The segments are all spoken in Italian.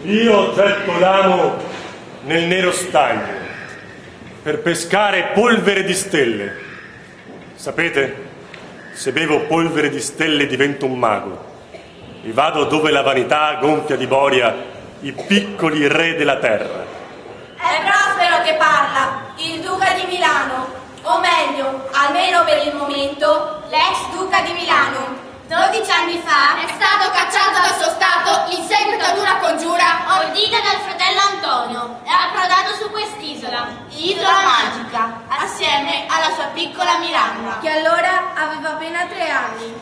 Io getto l'amo nel nero stagno per pescare polvere di stelle. Sapete, se bevo polvere di stelle divento un mago e vado dove la vanità gonfia di boria i piccoli re della terra. È Prospero che parla, il duca di Milano, o meglio, almeno per il momento, l'ex duca di Milano. 12 anni fa è stato cacciato dal suo stato in seguito ad una congiura ordita dal fratello Antonio e approdato su quest'isola, isola magica, assieme alla sua piccola Miranda, che allora aveva appena 3 anni.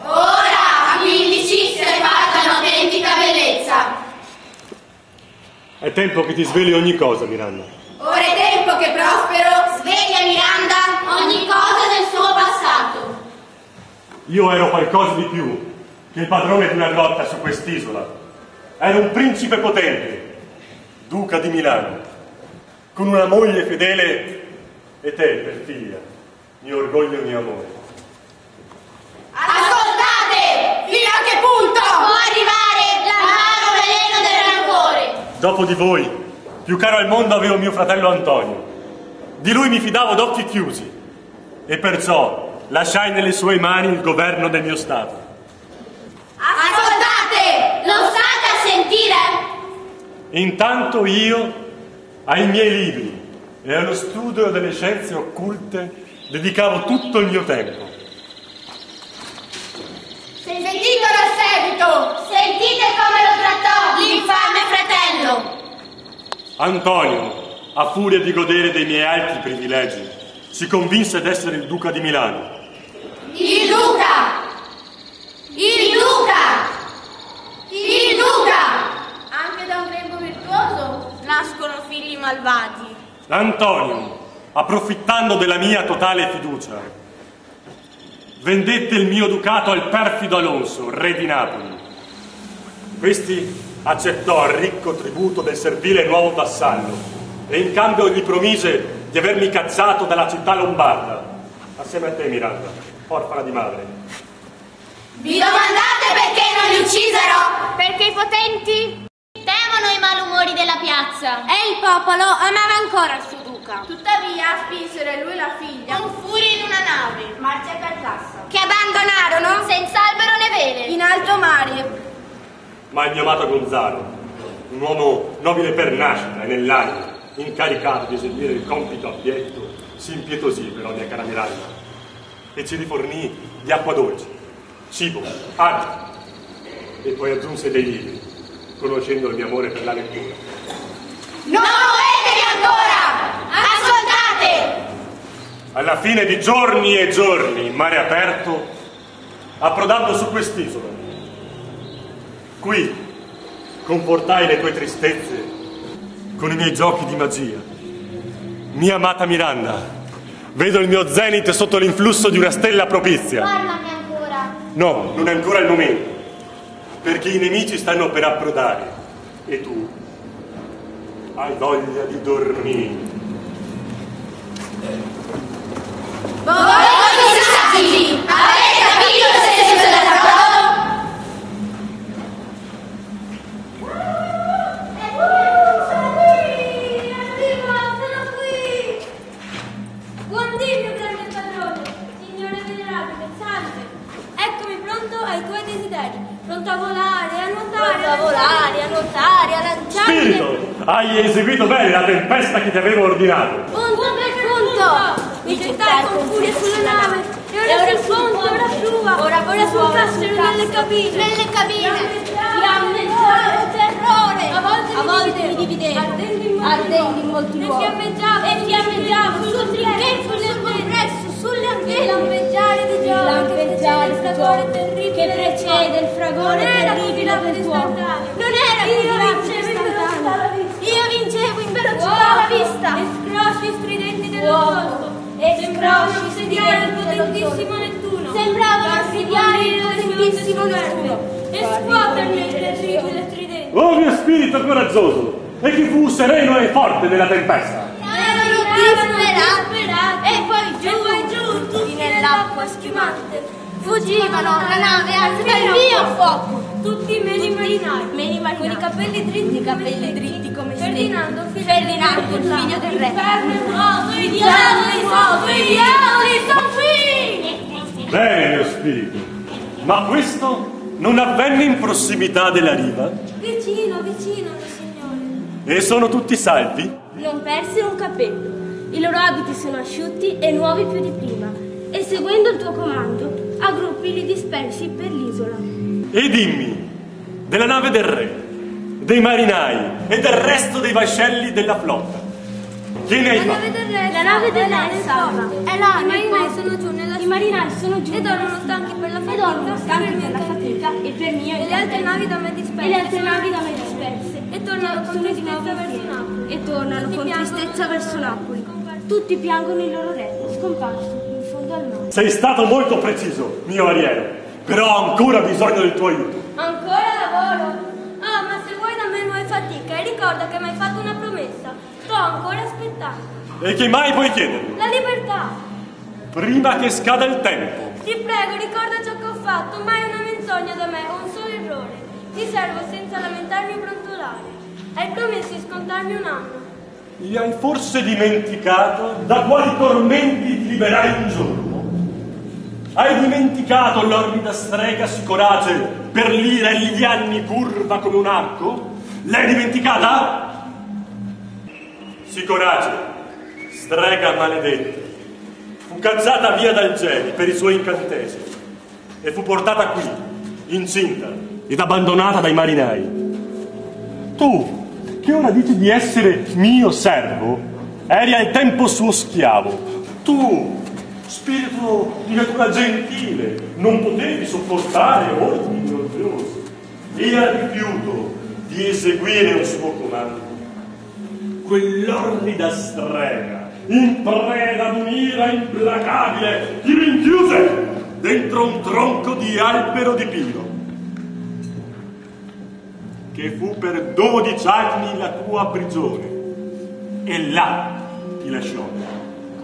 Ora, a 15, si è fatta un'autentica bellezza. È tempo che ti sveli ogni cosa, Miranda. Ora è tempo che Prospero svegli a Miranda ogni cosa del suo passato. Io ero qualcosa di più che il padrone di una grotta su quest'isola. Ero un principe potente, duca di Milano, con una moglie fedele e te per figlia, mio orgoglio e mio amore. Ascoltate! Fino a che punto può arrivare l'amaro veleno del rancore? Dopo di voi, più caro al mondo avevo mio fratello Antonio. Di lui mi fidavo d'occhi chiusi e perciò lasciai nelle sue mani il governo del mio stato. Ascoltate! Lo state a sentire? Intanto io ai miei libri e allo studio delle scienze occulte dedicavo tutto il mio tempo. Sentitelo a seguito! Sentite come lo trattò l'infame fratello! Antonio, a furia di godere dei miei alti privilegi, si convinse d'essere il duca di Milano. Il duca! Il duca! Il duca! Anche da un grembo virtuoso nascono figli malvagi. Antonio, approfittando della mia totale fiducia, vendette il mio ducato al perfido Alonso, re di Napoli. Questi accettò il ricco tributo del servile nuovo vassallo e in cambio gli promise di avermi cacciato dalla città lombarda, assieme a te, Miranda, orfana di madre. Vi domandate perché non li uccisero? Perché i potenti temono i popolo amava ancora il suo duca. Tuttavia spinsero lui e la figlia con furia in una nave, Marcia e Calcassa, Che abbandonarono senza albero né vele, in alto mare. Ma il mio amato Gonzalo, un uomo nobile per nascita e nell'anima, incaricato di eseguire il compito abietto, si impietosì per ogni cara miraglia e ci rifornì di acqua dolce, cibo, acqua, e poi aggiunse dei libri, conoscendo il mio amore per la lettura. non muovetevi ancora! Ascoltate! Alla fine di giorni e giorni in mare aperto, approdando su quest'isola, qui confortai le tue tristezze con i miei giochi di magia. Mia amata Miranda, vedo il mio zenit sotto l'influsso di una stella propizia. Parlami ancora. No, non è ancora il momento, perché i nemici stanno per approdare e tu hai voglia di dormire. Voi saggi, avete capito il senso dell'approdo? Buon dì, mio grande padrone, signore venerabile, salve. Eccomi pronto ai tuoi desideri, pronto a volare, a nuotare, a lanciare. Spirito, hai eseguito bene la tempesta che ti avevo ordinato. Punto. Mi gettai con furia sulla nave, e ora sul ponte, ora pluva, ora sul cassero nelle cabine. Fiamme, terrore, a volte mi dividevo, ardendo in molti luoghi, e fiammeggiavo sul trincheto, sul compresso, sulle antenne, lampeggiare di gioia, che precede il fragore terribile del fuoco. Non era io vincevo in velocità alla vista, e scrosci stridenti dell'opposto, e sembrava assediare il potentissimo Nettuno, e scuotermi il terribile tridente. Oh mio spirito coraggioso, e chi fu sereno e forte nella tempesta. Erano disperati, e poi giù, tutti nell'acqua schimante. Fuggivano, la nave alza il mio fuoco. Tutti meni marinai, con i capelli dritti come Ferdinando, il figlio del re. I diavoli sono qui! Bene mio spirito, ma questo non avvenne in prossimità della riva? Vicino, mio signore. E sono tutti salvi? Non persero un capello. I loro abiti sono asciutti e nuovi più di prima. E seguendo il tuo comando, a gruppi li dispersi per l'isola. E dimmi, della nave del re, dei marinai e del resto dei vascelli della flotta, che ne hai fatto? La nave del re è salva. È là, i marinai sono giù. E dormono stanchi per la fatica. E per mio. E le altre navi da me disperse. E tornano con tristezza verso Napoli. Tutti piangono il loro re, scomparso in fondo al mare. Sei stato molto preciso, mio ariero, però ho ancora bisogno del tuo aiuto. Ancora lavoro? Ah, ma se vuoi da me non hai fatica e ricorda che mi hai fatto una promessa. Sto ancora aspettando. E che mai puoi chiedermi? La libertà. Prima che scada il tempo. Ti prego, ricorda ciò che ho fatto. Mai una menzogna da me, un solo errore. Ti servo senza lamentarmi e brontolare. Hai promesso di scontarmi un anno. Gli hai forse dimenticato da quali tormenti ti liberai un giorno? Hai dimenticato l'orrida strega Sicorace per l'ira e gli anni curva come un arco? L'hai dimenticata? Sicorace, strega maledetta, fu cacciata via dal Gedi per i suoi incantesimi e fu portata qui, incinta ed abbandonata dai marinai. Tu, che ora dici di essere mio servo, eri al tempo suo schiavo. Tu, spirito di natura gentile, non potevi sopportare ordini oltrosi e al rifiuto di eseguire un suo comando. Quell'orrida strega, in preda ad un'ira implacabile, ti rinchiuse dentro un tronco di albero di pino, che fu per 12 anni la tua prigione, e là ti lasciò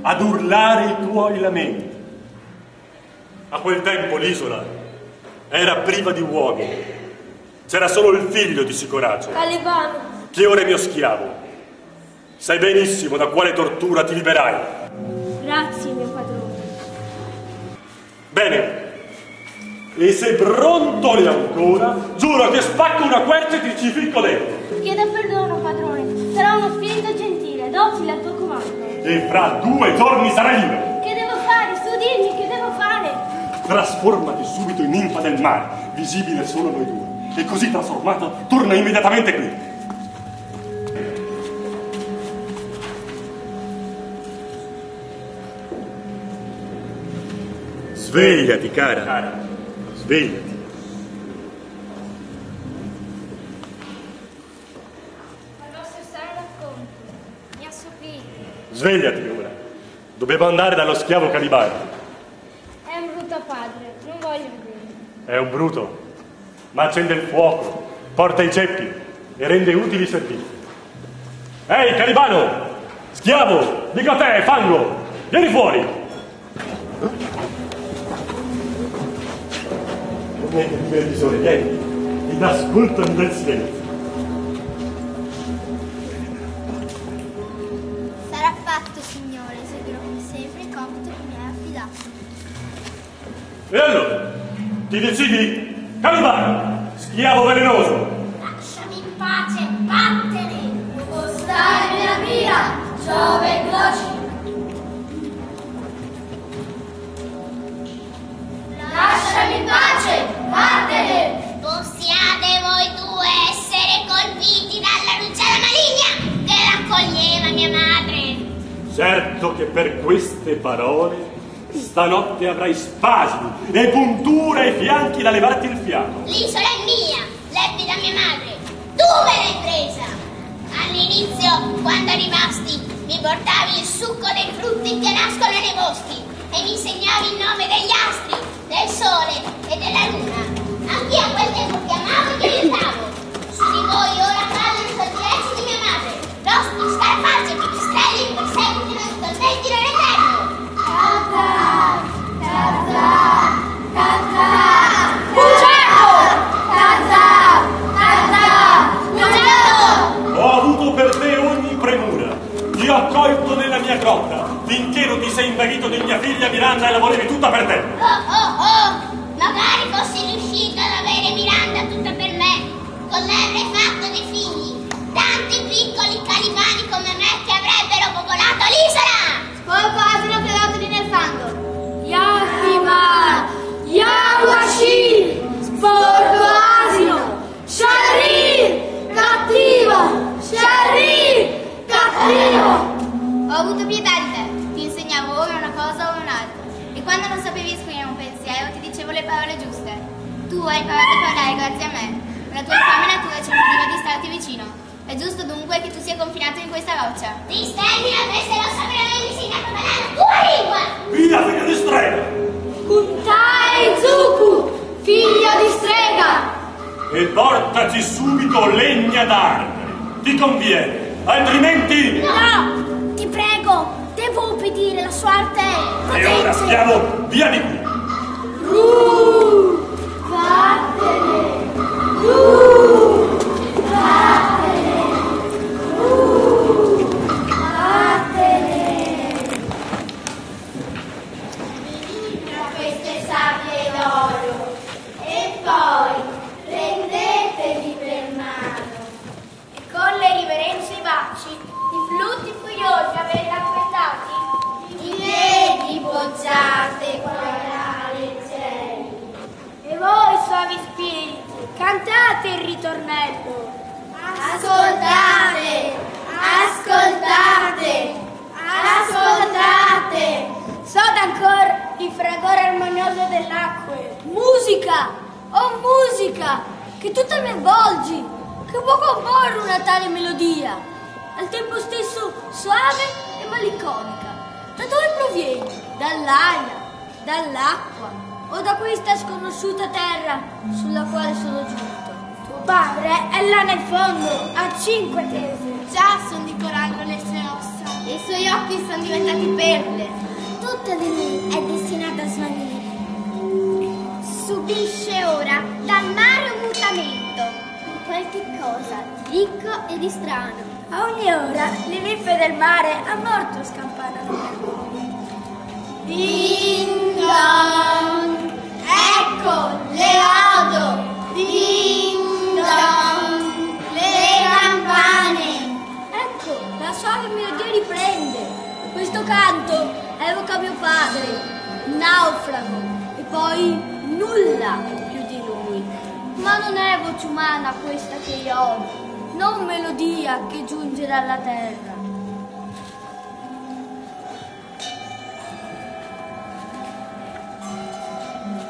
ad urlare i tuoi lamenti. A quel tempo l'isola era priva di uomini, c'era solo il figlio di Sicorace, Calibano. che ora è mio schiavo. Sai benissimo da quale tortura ti liberai. Grazie, mio padrone. Bene. E se brontoli ancora, giuro che spacco una quercia e ti ci ficco dentro. Chieda perdono, padrone. Sarà uno spirito gentile, docile al tuo comando. E fra 2 giorni sarai libero. Che devo fare? Su, dimmi, che devo fare? Trasformati subito in ninfa del mare, visibile solo a noi due. E così trasformato, torna immediatamente qui. Svegliati, cara. Svegliati. Ma il vostro strano racconto mi ha sopito. Svegliati ora. Dovevo andare dallo schiavo Calibano. È un brutto padre, non voglio vedere. È un bruto, ma accende il fuoco, porta i ceppi e rende utili i servizi. Ehi, Calibano! Schiavo! Dico a te, fango! Vieni fuori! Niente di televisore, vieni, ed ascoltami nel silenzio. Sarà fatto, signore, seguirò come sempre il compito che mi hai affidato. E allora, ti decidi? Calibano, schiavo velenoso! Lasciami in pace, vattene! Postare nella mira, Giove gloci! Lasciami in pace, vattene! Possiate voi due essere colpiti dalla rugiada maligna che raccoglieva mia madre. Certo che per queste parole stanotte avrai spasimi e punture ai fianchi da levarti il fiato. L'isola è mia, l'ebbi da mia madre. Tu me l'hai presa. All'inizio, quando arrivasti, mi portavi il succo dei frutti che nascono nei boschi e mi insegnavi il nome degli astri, del sole e della luna. Anch'io a quel tempo chiamavo e ti aiutavo. Su di voi ora cadono i sortilegi di mia madre. Rospi, scarafaggi e pipistrelli in perseguitino e tormentino l'eterno. Ho avuto per te ogni premura. Ti ho accolto nella mia grotta, finché non ti sei invaghito di mia figlia Miranda e la volevi tutta per te. Oh! Magari fossi riuscita ad avere Miranda tutta per me. Con lei avrei fatto dei figli. Tanti piccoli calibani come me che avrebbero popolato l'isola. Sporco asino creatoli nel fango. Yahima! Yawashi! Sporco asino! Sharir! Cattiva! Sharir! Cattiva! Ho avuto pietà di te. Ti insegnavo ora una cosa o un'altra. E quando non sapevi esprimere un pensiero ti dicevo le parole giuste. Tu hai imparato a parlare grazie a me. La tua infame natura ci impediva di starti vicino. È giusto dunque che tu sia confinato in questa roccia. Ti stendi a me se non sapevi aver insegnato a parlare la tua lingua! Via, figlio di strega! Kuntai Zuku! Figlio di strega! E portaci subito legna d'arte. Ti conviene, altrimenti... No! Ti prego! Devo obbedire, la sua arte è E ora, schiavo, via di qui! Vattene! Vattene! Vattene! Tra queste sabbie d'oro e poi prendetevi per mano E con le riverenze e i baci, i flutti furiosi avete acquistati? i piedi poggiate qua nei cieli. E voi, suavi spiriti, cantate il ritornello! Ascoltate, ascoltate, ascoltate. Soda ancora il fragore armonioso dell'acque. Musica! Oh musica! Che tutto mi avvolgi! Che può comporre una tale melodia? Al tempo stesso suave e malinconica. Da dove provieni? Dall'aria, dall'acqua o da questa sconosciuta terra sulla quale sono giunto? Tuo padre è là nel fondo, a 5 tese. Già son di corallo le sue ossa e i suoi occhi sono diventati perle. Tutta di lui è destinata a svanire. Subisce ora dal mare un mutamento. qualche cosa di ricco e di strano. A ogni ora le ninfe del mare a morto scampanano per noi. Ding dong! Ecco, le odo! Ding dong! Le campane! Ecco, la suave melodia riprende. Questo canto evoca mio padre, naufrago, e poi nulla più di lui. Ma non è voce umana questa che io odo, non melodia che giunge dalla terra.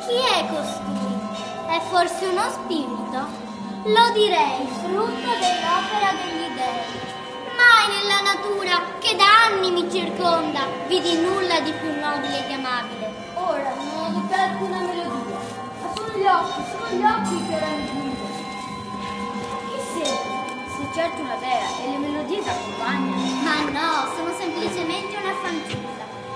Chi è costui? È forse uno spirito? Lo direi, frutto dell'opera degli dei. Mai nella natura, che da anni mi circonda, vidi nulla di più nobile ed amabile. Ora non ho più alcuna melodia, ma sono gli occhi che raggiungo. Chi sei? Sei certo una dea e le melodie ti accompagnano. Ma no, sono semplicemente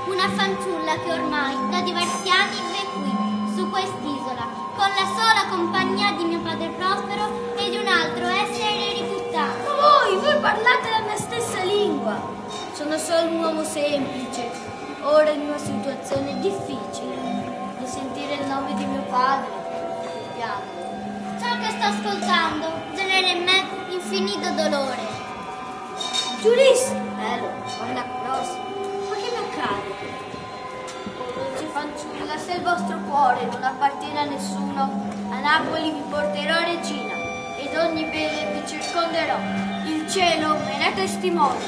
una fanciulla che ormai da diversi anni vive qui, su quest'isola, con la sola compagnia di mio padre Prospero e di un altro essere ributtato. Voi parlate la mia stessa lingua. Sono solo un uomo semplice, ora in una situazione difficile, di sentire il nome di mio padre. Piano. Ciò che sto ascoltando genera in me infinito dolore. Giulis! Bello, guarda prossimo. Ma che mi accade? Dolce fanciulla, se il vostro cuore non appartiene a nessuno, a Napoli vi porterò regina ed ogni bene vi circonderò. Il cielo me ne è testimone.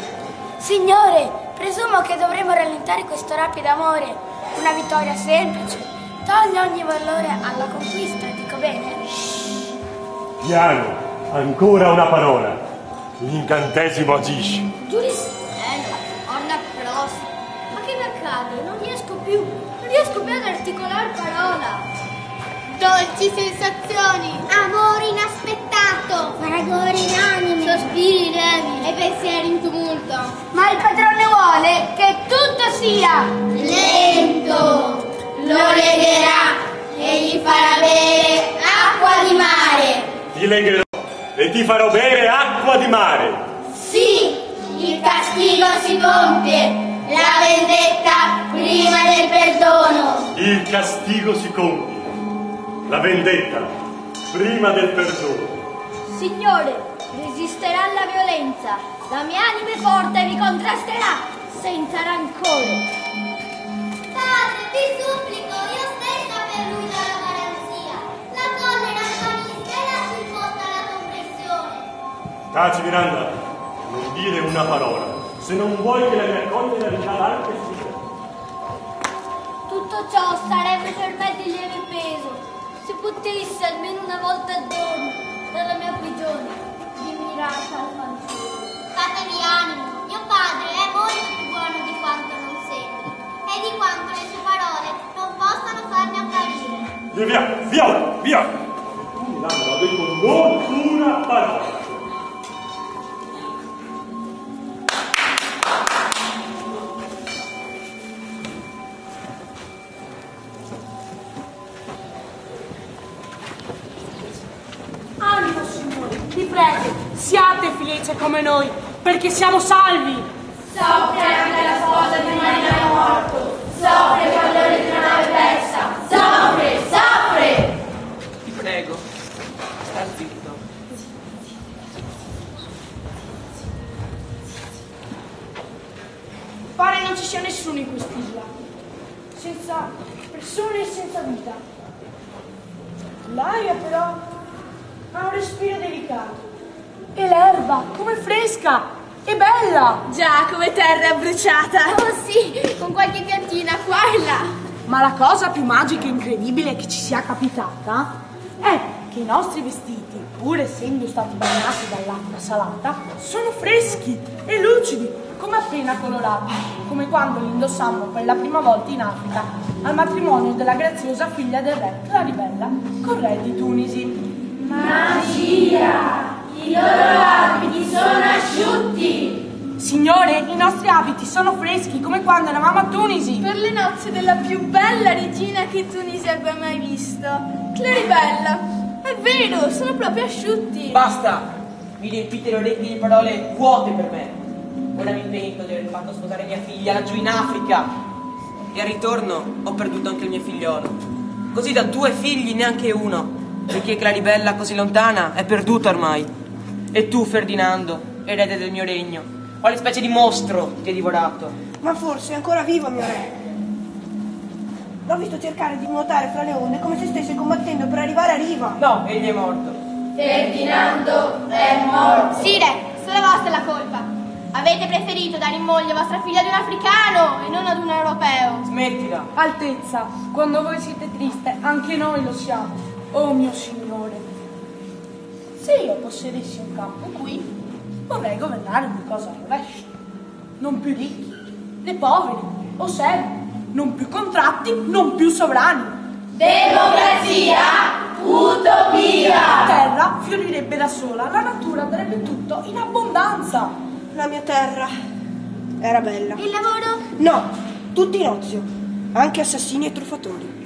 Signore, presumo che dovremmo rallentare questo rapido amore. Una vittoria semplice toglie ogni valore alla conquista, dico bene? Piano, ancora una parola. L'incantesimo agisce. Giulis, orna prossimo. Ma che mi accade? Non riesco più ad articolare parola. Dolci sensazioni, amore inaspettato, fragore in anime, sospiri lievi e pensieri in tumulto. Ma il padrone vuole che tutto sia Lento, lo legherà e gli farà bere acqua di mare. Ti legherò e ti farò bere acqua di mare. Sì, il castigo si compie, la vendetta prima del perdono. Il castigo si compie, la vendetta prima del perdono. Signore, resisterà alla violenza, la mia anima forte vi contrasterà senza rancore. Padre, ti supplico, io stessa per lui do la garanzia. La collera svanisca e lasci imposta la compressione. Taci, Miranda, non dire una parola, se non vuoi che la mia collera ricada anche su te. Tutto ciò sarebbe per me di lieve peso, se potessi almeno una volta al giorno, dalla mia prigione, rimirata al fanciullo. Fatevi animo, mio padre è molto più buono di quanto non sembri e di quanto le sue parole non possano farmi apparire. Via! Tu, Miranda, ho detto non una parola. Animo, signori, vi prego, siate felici come noi, perché siamo salvi. Soffre anche la sposa di un marinaio morto. Soffre il padrone di una nave persa. Soffre! Ti prego, sta zitto. Pare non ci sia nessuno in quest'isola, senza persone e senza vita. L'aria però ha un respiro delicato e l'erba come fresca e bella. Già, come terra bruciata. Oh sì, con qualche piantina qua e là. Ma la cosa più magica e incredibile che ci sia capitata è che i nostri vestiti, pur essendo stati bagnati dall'acqua salata, sono freschi e lucidi, come appena colorati, come quando li indossammo per la prima volta in Africa al matrimonio della graziosa figlia del re Claribella col re di Tunisi. Magia! I loro abiti sono asciutti. Signore, i nostri abiti sono freschi come quando eravamo a Tunisi. Per le nozze della più bella regina che Tunisi abbia mai visto. Claribella, è È vero, sono proprio asciutti. Basta! Mi riempite le orecchie di parole vuote per me. Ora mi pento di aver fatto sposare mia figlia laggiù in Africa. E al ritorno ho perduto anche il mio figliolo. Così da 2 figli neanche uno. Perché Claribella così lontana è perduta ormai. E tu, Ferdinando, erede del mio regno, quale specie di mostro ti ha divorato? Ma forse è ancora vivo mio re. L'ho visto cercare di nuotare fra le onde come se stesse combattendo per arrivare a riva. No, egli è morto. Ferdinando è morto. Sire, solo vostra è la colpa. Avete preferito dare in moglie vostra figlia ad un africano e non ad un europeo. Smettila. Altezza, quando voi siete triste, anche noi lo siamo. Oh mio signore, se io possedessi un campo qui, vorrei governare di cosa al rovescio. Non più ricchi, né poveri, o servi, non più contratti, non più sovrani. Democrazia, utopia. La terra fiorirebbe da sola, la natura darebbe tutto in abbondanza. La mia terra era bella. Il lavoro? No, tutti in ozio, anche assassini e truffatori.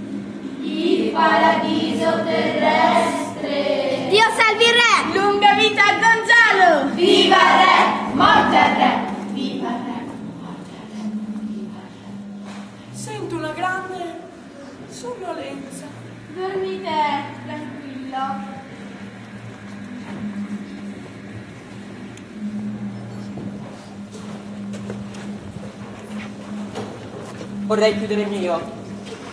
Il paradiso terrestre. Dio salvi il re! Lunga vita a Gonzalo. Viva il re, morte al re. Viva il re, morte al re. Viva il re. Sento una grande sonnolenza. Dormite, tranquillo. Vorrei chiudere i miei occhi,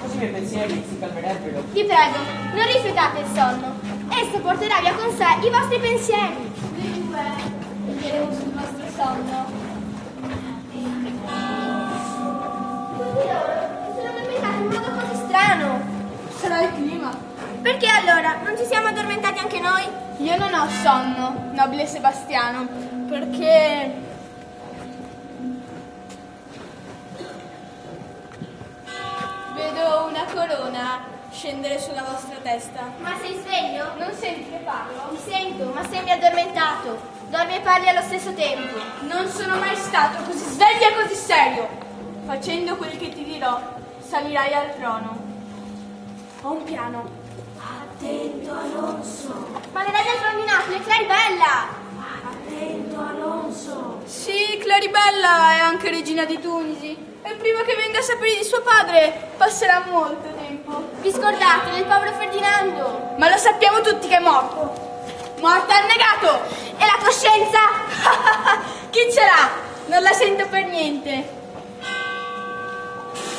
così i miei pensieri si calmerebbero. Vi prego, non rifiutate il sonno. Esso porterà via con sé i vostri pensieri. Dunque, veglieremo sul vostro sonno. Tutti loro si sono addormentati in modo così strano. Sarà il clima. Perché allora non ci siamo addormentati anche noi? Io non ho sonno, nobile Sebastiano, perché vedo una corona scendere sulla vostra testa. Ma sei sveglio? Non senti che parlo? Ti sento, ma sembri addormentato. Dormi e parli allo stesso tempo. Non sono mai stato così sveglio e così serio. Facendo quel che ti dirò, salirai al trono. Ho un piano. Attento, Alonso. Ma l'erede del trono di Napoli è Claribella. Attento, Alonso. Sì, Claribella è anche regina di Tunisi. E prima che venga a sapere di suo padre, passerà molto tempo. Vi scordate del povero Ferdinando. Ma lo sappiamo tutti che è morto. Morto annegato. E la coscienza? Chi ce l'ha? Non la sento per niente.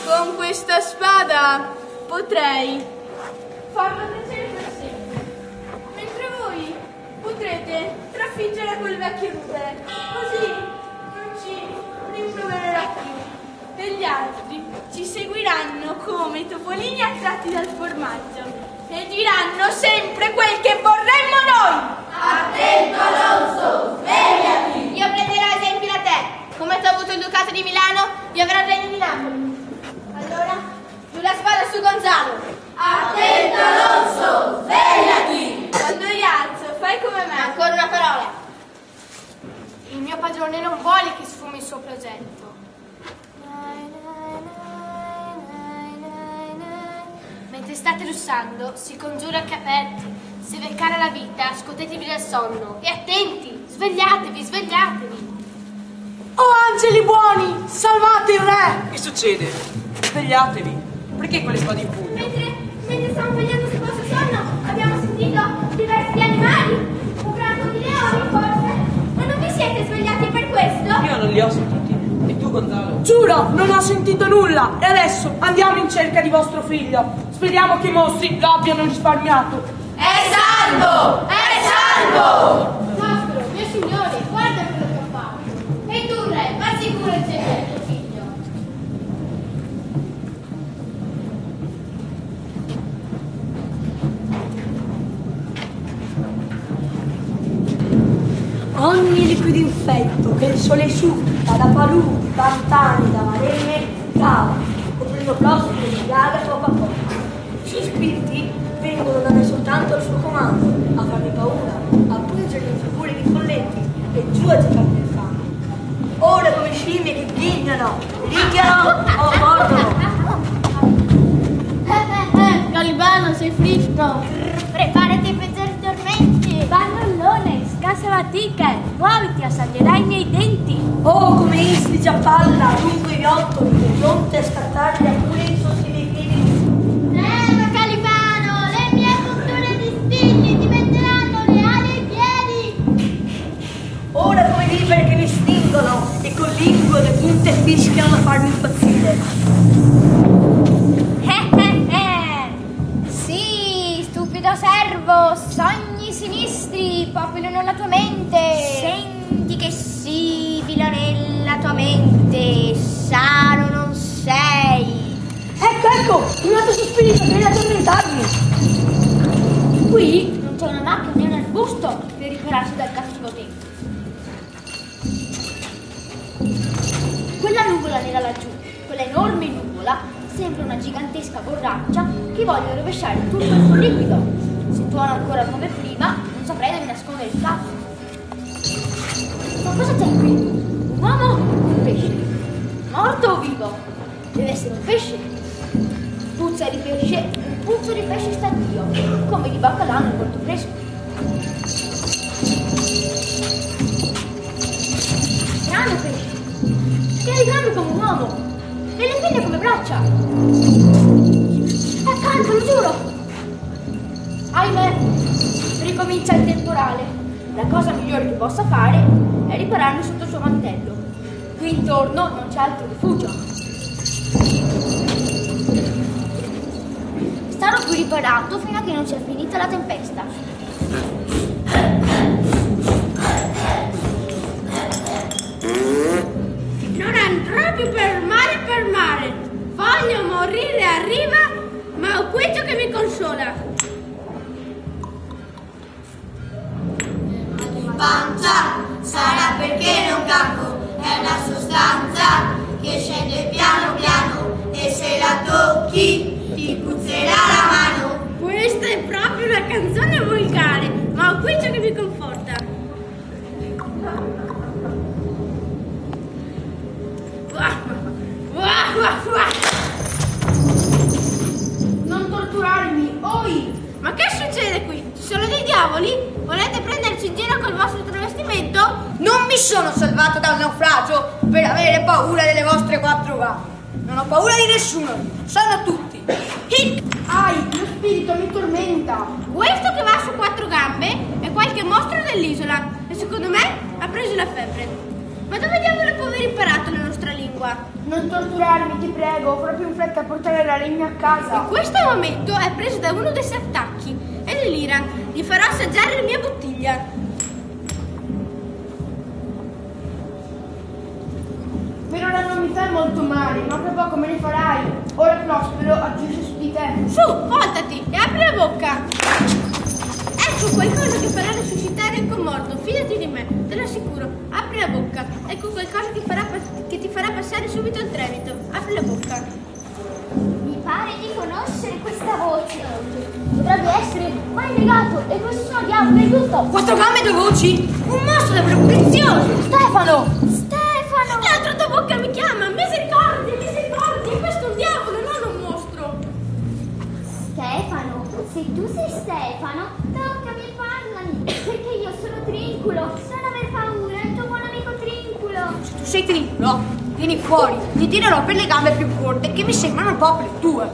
Con questa spada potrei farlo crescere per sempre. Mentre voi potrete trafiggere quel vecchio rudere. Così non ci rimprovererà più. E gli altri ci seguiranno come topolini attratti dal formaggio e diranno sempre quel che vorremmo noi. Attento, Alonso. Svegliati. Io prenderò esempio da te. Come tu hai avuto il ducato di Milano, io avrò il regno di Napoli. Allora, giù la spada su Gonzalo. Attento, Alonso, svegliati! Quando rialzo, fai come me. Ancora una parola. Il mio padrone non vuole che sfumi il suo progetto. Mentre state russando, si congiura occhi aperti. Se vi è cara la vita, scuotetevi dal sonno. E attenti, svegliatevi, svegliatevi. Oh angeli buoni, salvate il re! Che succede? Svegliatevi! Perché quelle spade in pugno? Mentre stavamo vegliando sul vostro sonno, abbiamo sentito diversi animali. Un branco di leoni, forse. Ma non vi siete svegliati per questo? Io non li ho sentiti. E tu, Gonzalo? Giuro, non ho sentito nulla. E adesso andiamo in cerca di vostro figlio. Speriamo che i mostri lo abbiano risparmiato. È salvo! È salvo! Nostro, mio signore, guarda quello che ho fatto. E tu, re, va sicuro in cerca del tuo figlio. Ogni liquido infetto che il sole suscita da paludi, pantani, da marene, cava, coprendo prossimo e dilaga poco a poco. I suoi spiriti vengono da me soltanto al suo comando, a farmi paura, a pungermi in figure di folletti e giù a gettarmi il fango. Ora come scimmie che ghignano, picchiano o mordono. Calibano, sei fritto. Preparati per fatiche, muoviti, assaggerai i miei denti. Oh, come istigia palla, dunque viottoli, pronte a scattare da pure insostenibili. Leva Califano, le mie punture di stigli diventeranno le ali ai piedi. Ora come vivere che mi stingono e con lingue le punte fischiano a farmi impazzire. Sì, stupido servo, sogni sinistri popolano la tua mente. Senti che sibilano nella tua mente, sano non sei. Ecco, un altro sospiro che viene a tormentarmi. Qui non c'è una macchina né un arbusto per ripararsi dal cattivo tempo. Quella nuvola nera laggiù, quella enorme nuvola, sembra una gigantesca borraccia che voglio rovesciare tutto il suo liquido. Se tuona ancora come prima, non saprei dove nascondere il capo. Ma cosa c'è qui? Un uomo o un pesce? Morto o vivo? Deve essere un pesce. Puzza di pesce, un puzzo di pesce stadio, come di baccalà nel porto fresco. Strano pesce, che ha i gambe come un uomo e le pinne come braccia. È caldo, lo giuro. Ahimè, ricomincia il temporale. La cosa migliore che possa fare è ripararmi sotto il suo mantello. Qui intorno non c'è altro rifugio. Starò qui riparato fino a che non sia finita la tempesta. Non andrò più per mare. Voglio morire a riva, ma ho questo che mi consola. Pancia sarà perché non campo, è una sostanza che scende piano piano e se la tocchi ti puzzerà la mano. Questa è proprio una canzone volgare, ma ho questo che mi conforta. Non torturarmi, oi! Ma che succede qui? Ci sono dei diavoli? Volete prenderci in giro col vostro travestimento? Non mi sono salvato dal naufragio per avere paura delle vostre 4 gambe. Non ho paura di nessuno, sono tutti. Ai, lo spirito mi tormenta. Questo che va su 4 gambe è qualche mostro dell'isola e secondo me ha preso la febbre. Ma dove diavolo può aver imparato la nostra lingua? Non torturarmi, ti prego, proprio in fretta a portare la legna a casa. In questo momento è preso da uno dei suoi attacchi e delira. Gli farò assaggiare la mia bottiglia. Per ora non mi fai molto male, ma fra poco me ne farai. Ora Prospero aggiunge su di te. Su, voltati e apri la bocca. Ecco qualcosa che farà resuscitare il commorto. Fidati di me, te lo assicuro. Apri la bocca. Ecco qualcosa che ti farà passare subito il tremito. Apri la bocca. Mi pare di conoscere questa voce. Potrebbe essere mai negato e questo sono diavolo aiuto. 4 gambe e 2 voci? Un mostro davvero prezioso! Stefano! Stefano! L'altro tua bocca mi chiama. Misericordia, misericordia. Questo è un diavolo, non un mostro. Stefano, se tu sei Stefano, toccami e parlami, perché io sono Trinculo. Non aver paura, è il tuo buon amico Trinculo. Tu sei Trinculo? Vieni fuori, ti tirerò per le gambe più corte che mi sembrano un po' le tue.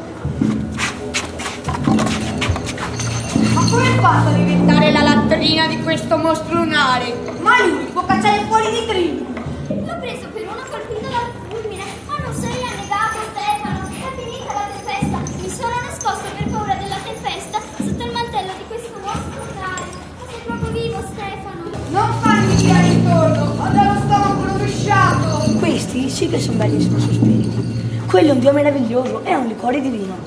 Ma come hai fatto a diventare la latrina di questo mostro lunare? Ma lui può cacciare fuori di Trinculo. L'ho preso per uno colpito dal fulmine, ma non sei annegato, Stefano. È finita la tempesta. Mi sono nascosto per paura della tempesta sotto il mantello di questo mostro lunare. Ma sei proprio vivo, Stefano. Non farmi tirare intorno, ho dallo stomaco rovesciato. Questi sì che sono bellissimi spiriti. Quello è un dio meraviglioso, è un liquore divino.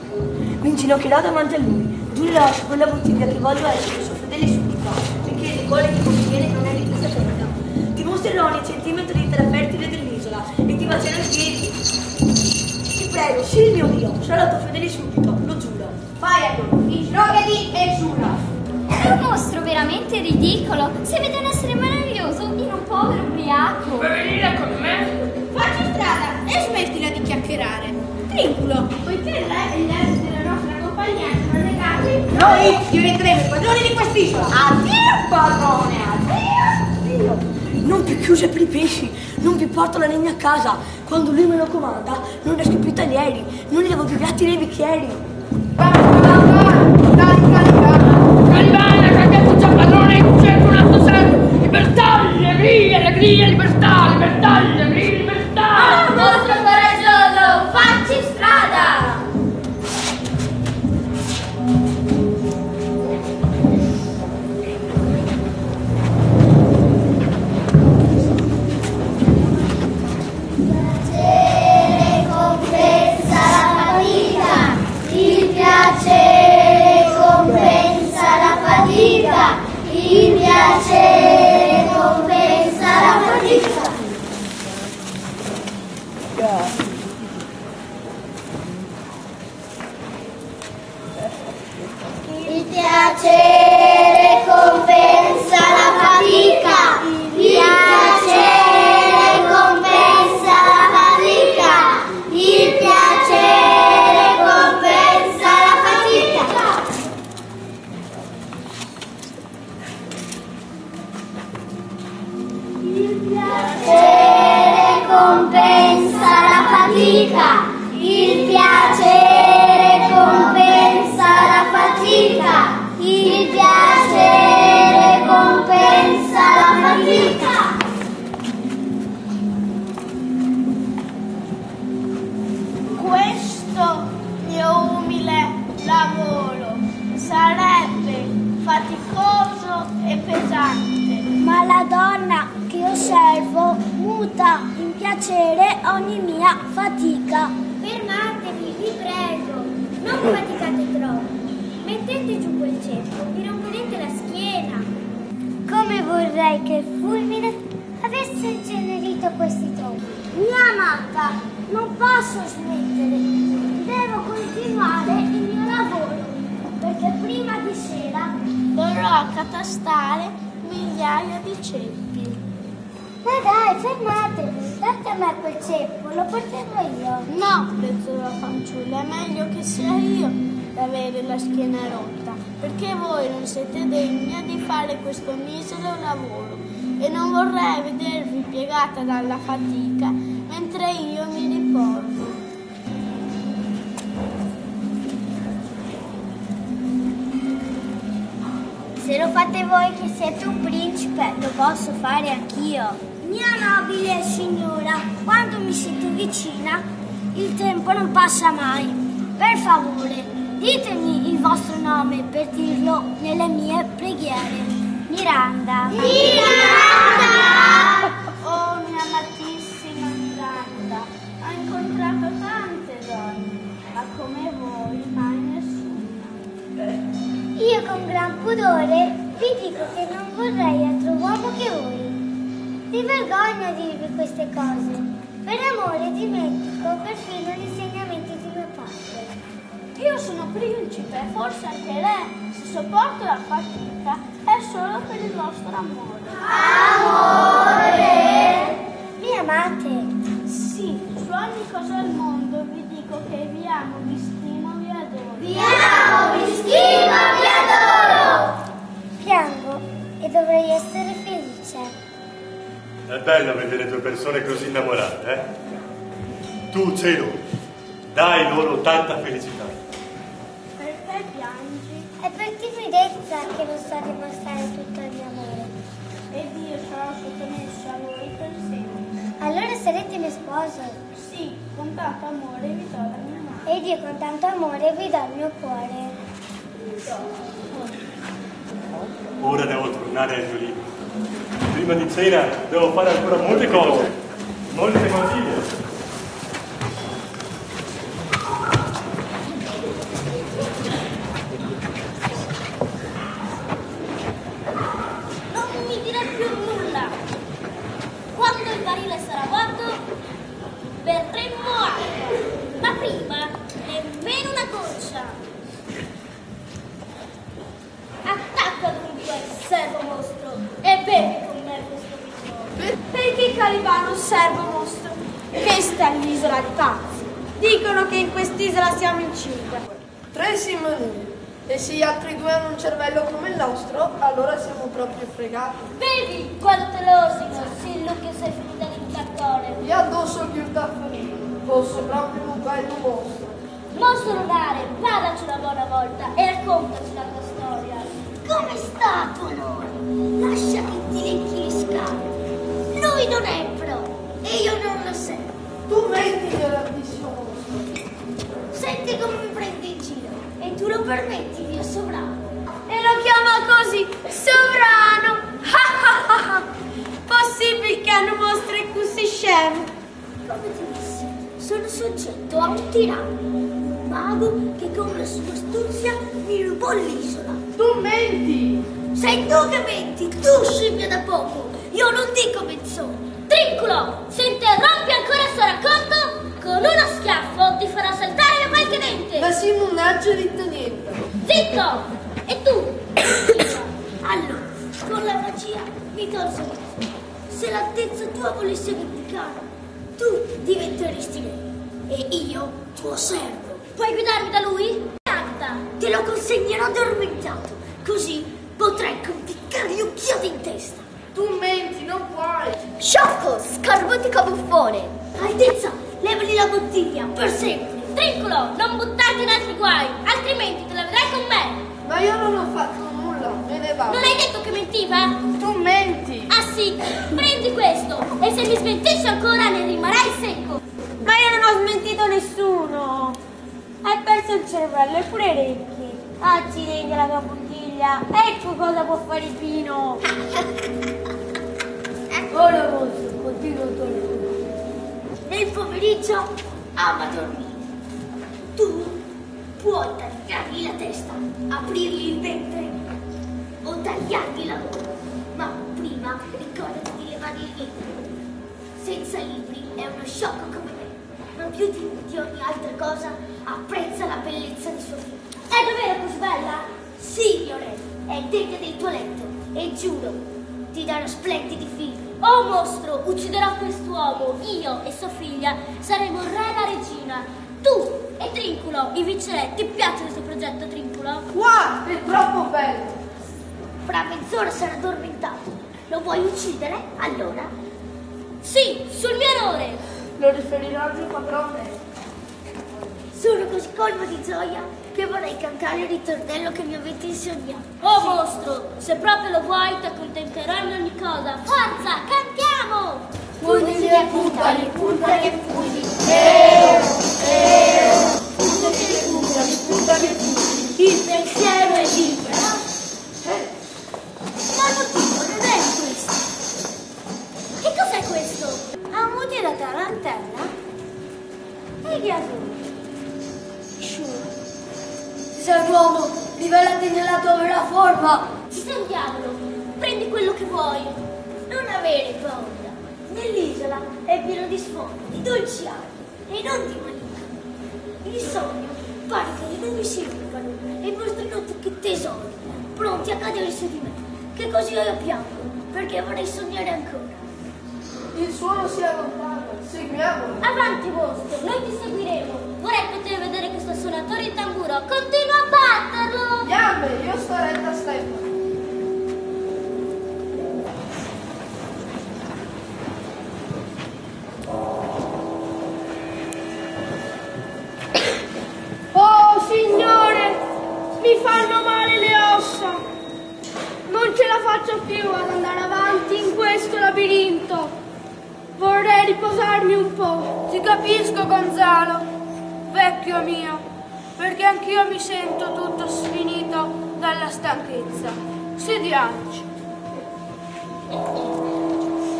Mi inginocchierò davanti a lui, giurerò su quella bottiglia che voglio essere il suo fedele suddito, perché il liquore che contiene non è di questa terra. Ti mostrerò ogni centimetro di terra fertile dell'isola e ti bacerò i piedi. Ti prego, sii il mio dio, sarò tuo fedele suddito, lo giuro. Vai allora, sdrogati e giura. È un mostro veramente ridicolo. Si vede un essere meraviglioso in un povero ubriaco. Vuoi venire con me? Facci strada e smettila di chiacchierare. Trinculo, poiché il re e gli altri della nostra compagnia sono negati, Noi diventeremo i padroni di quest'isola. Addio, padrone, addio. chiuse per i pesci, non vi porto la legna a casa. Quando lui me lo comanda, non esco più taglieri, non li devo più piatti nei bicchieri. Calibana, cacchiato già padrone, cerco un atto sempre. Libertà, allegria, libertà, allegria, libertà. Ah, mostro coraggioso, facci strada! Il piacere compensa la fatica. Il piacere compensa la fatica. Il piacere compensa la fatica. Il piacere compensa la fatica. Il piacere compensa la fatica. Il piacere compensa la fatica. Il piacere compensa la fatica. Questo mio umile lavoro sarebbe faticoso e pesante. Ma la donna che osservo muta in piacere ogni mia fatica. Fermatevi, vi prego, non faticate troppo. Mettete giù quel ceppo, vi romperete la schiena. Come vorrei che il fulmine avesse incenerito questi tronchi. Mia amata, non posso smettere, devo continuare il mio lavoro, perché prima di sera Dovrò accatastare migliaia di ceppi. Ma dai, fermatevi, date a me quel ceppo, lo porterò io. No, pensò la fanciulla, è meglio che sia io ad avere la schiena rotta, perché voi non siete degna di fare questo misero lavoro e non vorrei vedervi piegata dalla fatica mentre io mi riposo. Se lo fate voi che siete un principe, lo posso fare anch'io. Mia nobile signora, quando mi sento vicina, il tempo non passa mai. Per favore, ditemi il vostro nome per dirlo nelle mie preghiere. Miranda. Miranda! Oh, mia amatissima Miranda, ho incontrato tante donne, ma come voi mai nessuna. Io con gran pudore vi dico che non vorrei altro uomo che voi. Mi vergogno a dirvi queste cose. Per amore dimentico perfino gli insegnamenti di mio padre. Io sono principe, forse anche re, se sopporto la fatica è solo per il vostro amore. Amore! Mi amate? Sì, su ogni cosa al mondo vi dico che vi amo, vi stimo, vi adoro. Vi amo, vi stimo, vi adoro! Piango e dovrei essere felice. È bello vedere due persone così innamorate, eh? Tu, cielo, dai loro tanta felicità. Perché piangi? È per timidezza che non so dimostrare tutto il mio amore. Ed io sarò sottomesso a voi per sempre. Allora sarete mio sposo. Sì, con tanto amore vi do la mia mano. Ed io con tanto amore vi do il mio cuore. Ora devo tornare ai violini. Prima di cena devo fare ancora molte cose, molte mantiglie. Non mi dire più nulla. Quando il barile sarà vuoto, berremo acqua. Ma prima, nemmeno una goccia. Attacca dunque, servo mostro, e bevi con me questo bicchiere. Perché Calibano servo mostro? Questa è l'isola di Pazzi. Dicono che in quest'isola siamo in 5. 3 simonini, E se gli altri due hanno un cervello come il nostro, allora siamo proprio fregati. Vedi quanto rosino, Sillo, che sei finita di un cartone. Io addosso più il tafferino, fosse proprio un bello mostro. Mostro lunare, parlaci una buona volta e raccontaci la tua storia. Come sta tua onore? Lascia che ti lecchi le scale. Lui non è pro e io non lo so. Tu metti grandissimo mostro. Senti come mi prende in giro e tu lo permetti, mio sovrano. E lo chiama così, sovrano. Possibile che hanno mostre così sceme? Come ti dissi, sono soggetto a un tiranno. Un mago che con la sua astuzia mi rubò l'isola. Tu menti! Sei tu che menti, tu scimmia da poco. Io non dico menzogne. Trinculo, se interrompi ancora il suo racconto, con uno schiaffo ti farò saltare qualche dente. Ma si non ha detto niente. Zitto! E tu? Allora, con la magia mi tolse questo. Se l'altezza tua volesse vendicare, tu diventeresti re e io tuo servo. Puoi guidarmi da lui? Canta! Te lo consegnerò addormentato, così potrai conficcargli un chiodo in testa. Tu menti, non puoi. Sciocco, scorbutico buffone. Altezza, levali la bottiglia, per sempre. Trinculo, non buttarti in altri guai, altrimenti te la vedrai con me. Ma io non ho fatto nulla, me ne vado. Non hai detto che mentiva? Tu menti. Ah sì, prendi questo e se mi smentisci ancora ne rimarrai secco. Ma io non ho smentito nessuno. Hai perso il cervello e pure i orecchi. Accidenti la tua bottiglia. Ecco cosa può fare il vino. Ora posso, continua tu. Nel pomeriggio ama dormire. Tu puoi tagliargli la testa, aprirgli il ventre o tagliargli la gola. Ma prima ricordati di levargli il libro. Senza libri è uno sciocco come me. Ma più di ogni altra cosa apprezza la bellezza di suo figlio. È davvero così bella? Sì, mio re, è degna del tuo letto e giuro, ti darò splendidi figli. Oh mostro, ucciderò quest'uomo. Io e sua figlia saremo re e la regina. Tu e Trinculo, i viceré. Ti piace questo progetto, Trinculo? Wow, è troppo bello. Fra mezz'ora sarà addormentato. Lo vuoi uccidere? Allora? Sì, sul mio onore. Lo riferirò al mio padrone. Sono così colmo di gioia che vorrei cantare il ritornello che mi avete insegnato. Oh mostro, se proprio lo vuoi ti accontenterò in ogni cosa. Forza, cantiamo! Fuggi le puttane, puttane, fuggi. Puttane, fuggi. Il pensiero è libero. Ma il motivo non è questo. Che cos'è questo? Ammuti la tarantella? E chi ha tu? Sei un uomo, rivelati nella tua vera forma. Sei un diavolo, prendi quello che vuoi. Non avere paura. Nell'isola è pieno di sfondi, di dolci armi e non di maligno. Il sogno pare che le nubi si rubano e mostrino che tesori, pronti a cadere su di me. Che così io piango, perché vorrei sognare ancora. Il suono si allontana, seguiamolo. Avanti mostro, noi ti seguiremo. Vorrei poter vedere questo suonatore di tamburo. Continua a batterlo. Gambe, io sto retta a Stefano. Oh Signore, mi fanno male le ossa. Non ce la faccio più ad andare avanti in questo labirinto. Vorrei riposarmi un po'. Ti capisco, Gonzalo, vecchio mio, perché anch'io mi sento tutto sfinito dalla stanchezza. Sediamoci.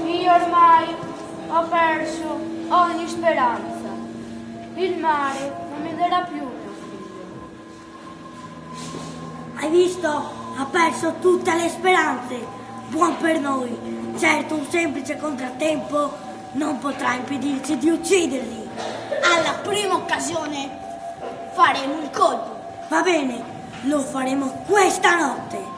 Io ormai ho perso ogni speranza. Il mare non mi darà più mio figlio. Hai visto? Ha perso tutte le speranze. Buon per noi. Certo, un semplice contrattempo non potrà impedirci di ucciderli. Alla prima occasione faremo il colpo. Va bene, lo faremo questa notte.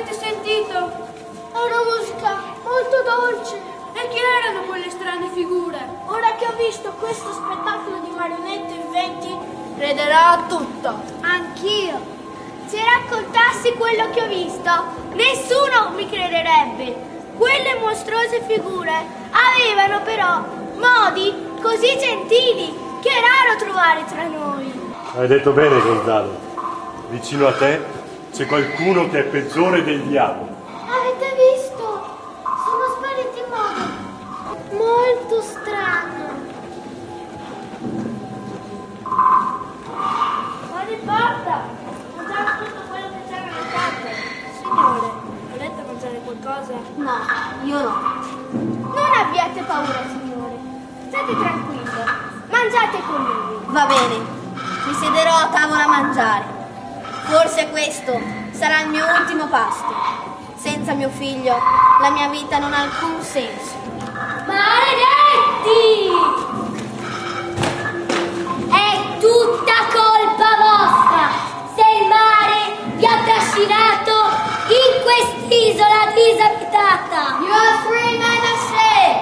Avete sentito? È una musica molto dolce. E chi erano quelle strane figure? Ora che ho visto questo spettacolo di marionette viventi, crederò a tutto. Anch'io. Se raccontassi quello che ho visto, nessuno mi crederebbe. Quelle mostruose figure avevano però modi così gentili che è raro trovare tra noi. Hai detto bene, Gonzalo. Vicino a te c'è qualcuno che è peggiore del diavolo. Avete visto? Sono spariti in modo molto strano. Fuori porta! Mangiare tutto quello che c'era nel campo. Signore, volete mangiare qualcosa? No, io no. Non abbiate paura, signore. State tranquillo. Mangiate con lui. Va bene. Mi siederò a tavola a mangiare. Forse questo sarà il mio ultimo pasto. Senza mio figlio, la mia vita non ha alcun senso. Maledetti! È tutta colpa vostra se il mare vi ha trascinato in quest'isola disabitata. You are free men of sin,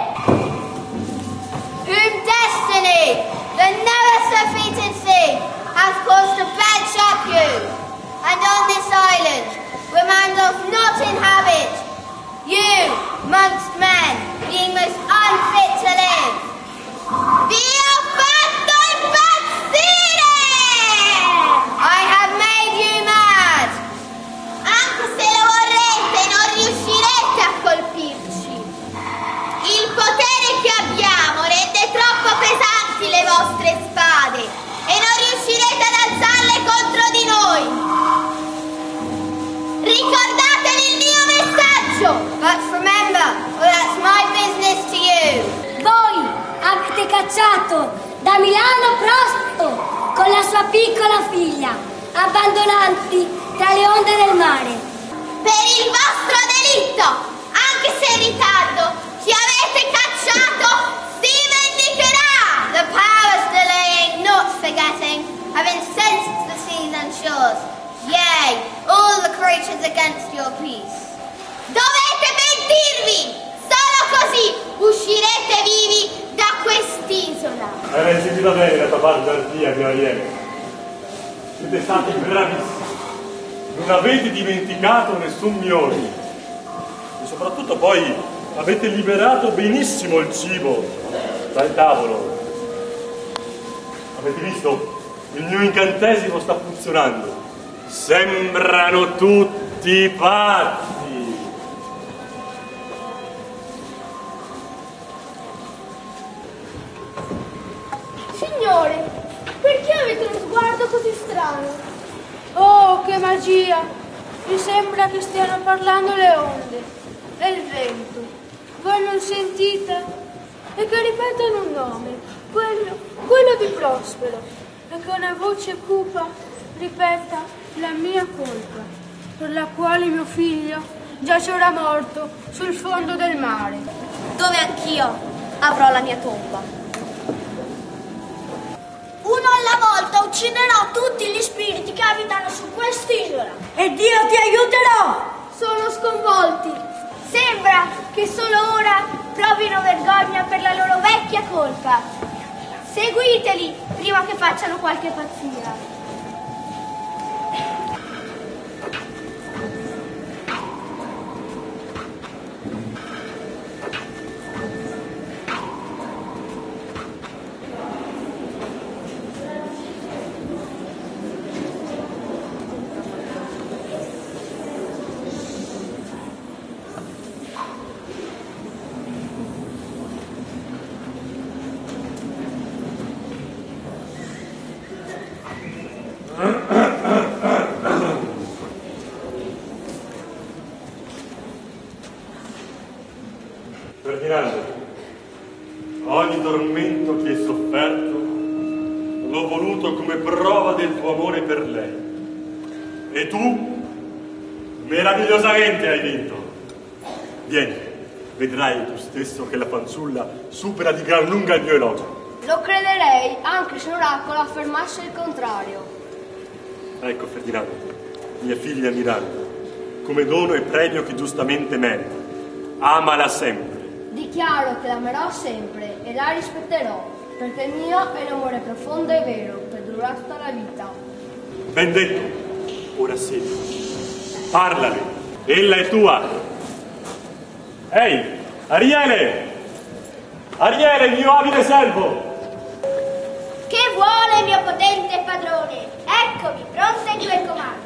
whom destiny, the never-defeated sea, has caused to bed shock you. And on this island, where man does not inhabit, you, amongst men, being most unfit to live, vi ho fatto impazzire! I have made you mad! Anche se lo vorrete, non riuscirete a colpirci. Il potere che abbiamo rende troppo pesanti le vostre spade e non riuscirete ad alzarle contro di noi. Ricordatevi il mio messaggio! But remember, well, that's my business to you. Voi avete cacciato da Milano Prospero con la sua piccola figlia, abbandonanti tra le onde del mare. Per il vostro delitto, anche se in ritardo, ci avete cacciato, si vendicherà! The powers delaying, not forgetting, have incensed the seas and shores. Yea, all the creatures against your peace. Dovete pentirvi! Solo così uscirete vivi da quest'isola. Hai sentito bene la tua bugiardia, mio Ariele. Siete stati bravissimi. Non avete dimenticato nessun mio ordine. E soprattutto poi avete liberato benissimo il cibo dal tavolo. Avete visto? Il mio incantesimo sta funzionando. Sembrano tutti pazzi. Signore, perché avete uno sguardo così strano? Oh, che magia! Mi sembra che stiano parlando le onde e il vento. Voi non sentite? E che ripetono un nome, quello di Prospero, e che una voce cupa ripeta la mia colpa, per la quale mio figlio giace ora morto sul fondo del mare, dove anch'io avrò la mia tomba. Uno alla volta ucciderò tutti gli spiriti che abitano su quest'isola. E Dio ti aiuterà! Sono sconvolti. Sembra che solo ora provino vergogna per la loro vecchia colpa. Seguiteli prima che facciano qualche pazzia. Ferdinando, ogni tormento che hai sofferto l'ho voluto come prova del tuo amore per lei. E tu, meravigliosamente hai vinto. Vieni, vedrai tu stesso che la fanciulla supera di gran lunga il mio elogio. Lo crederei anche se l'oracolo affermasse il contrario. Ecco, Ferdinando, mia figlia Miranda, come dono e premio che giustamente merita. Amala sempre. Dichiaro che l'amerò sempre e la rispetterò, perché il mio è l'amore profondo e vero che durerà tutta la vita. Ben detto. Ora sì. Parlale. Ella è tua. Ehi, Ariele! Ariele, mio abile servo! Che vuole, mio potente padrone? Eccomi, pronta ai tuoi comandi.